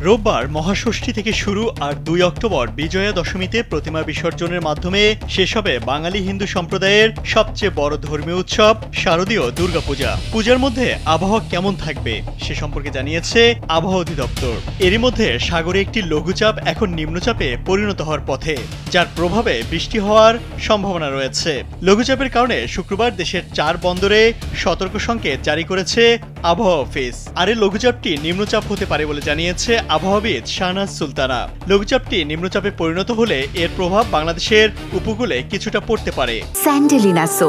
রোববার মহাষষ্ঠী থেকে শুরু আর ২ অক্টোবর বিজয়া দশমীতে প্রতিমা বিসর্জনের মাধ্যমে শেষ হবে বাঙালি হিন্দু সম্প্রদায়ের সবচেয়ে বড় ধর্মীয় উৎসব শারদীয় দুর্গাপূজা। পূজার মধ্যে আবহাওয়া কেমন থাকবে সে সম্পর্কে জানিয়েছে আবহাওয়া অধিদপ্তর। এরই মধ্যে সাগরে একটি লঘুচাপ এখন নিম্নচাপে পরিণত হওয়ার পথে, যার প্রভাবে বৃষ্টি হওয়ার সম্ভাবনা রয়েছে। লঘুচাপের কারণে শুক্রবার দেশের 4 বন্দরে সতর্ক সংকেত জারি করেছে আবহাওয়া অফিস। আর এই লঘুচাপটি নিম্নচাপ হতে পারে বলে জানিয়েছে আবহাওয়াবিদ শাহনাজ সুলতানা। লঘুচাপটি নিম্নচাপে পরিণত হলে এর প্রভাব বাংলাদেশের উপকূলে কিছুটা পড়তে পারে। স্যান্ডেলিনা সো,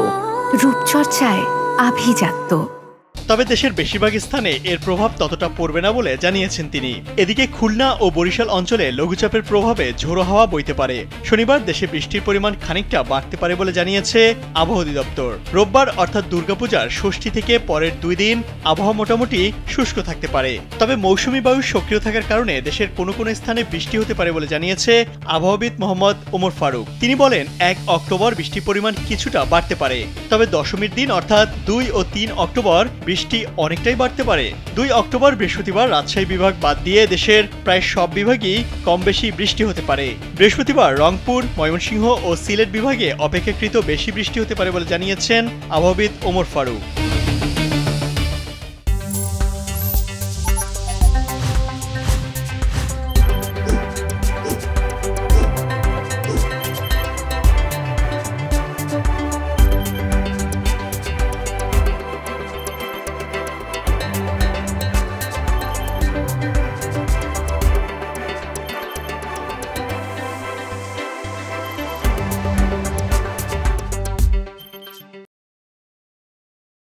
রূপচর্চায় আভিজাত্য। তবে দেশের বেশিরভাগ স্থানে এর প্রভাব ততটা পড়বে না বলে জানিয়েছেন তিনি। এদিকে খুলনা ও বরিশাল অঞ্চলে লঘুচাপের প্রভাবে ঝোড়ো হাওয়া বইতে পারে। শনিবার দেশে বৃষ্টির পরিমাণ খানিকটা বাড়তে পারে বলে জানিয়েছে আবহাওয়া অধিদপ্তর। রোববার অর্থাৎ দুর্গাপূজার ষষ্ঠী থেকে পরের 2 দিন আবহাওয়া মোটামুটি শুষ্ক থাকতে পারে। তবে মৌসুমী বায়ু সক্রিয় থাকার কারণে দেশের কোনো কোনো স্থানে বৃষ্টি হতে পারে বলে জানিয়েছে আবহাওয়াবিদ মোহাম্মদ ওমর ফারুক। তিনি বলেন 1 অক্টোবর বৃষ্টির পরিমাণ কিছুটা বাড়তে পারে। তবে দশমীর দিন অর্থাৎ 2 ও 3 অক্টোবর বৃষ্টি অনেকটাই বাড়তে পারে। 2 অক্টোবর বৃহস্পতিবার রাজশাহী বিভাগ বাদ দিয়ে দেশের প্রায় সব বিভাগেই কম বেশি বৃষ্টি হতে পারে। বৃহস্পতিবার রংপুর, ময়মনসিংহ ও সিলেট বিভাগে অপেক্ষাকৃত বেশি বৃষ্টি হতে পারে বলে জানিয়েছেন আবহাওয়াবিদ ওমর ফারুক।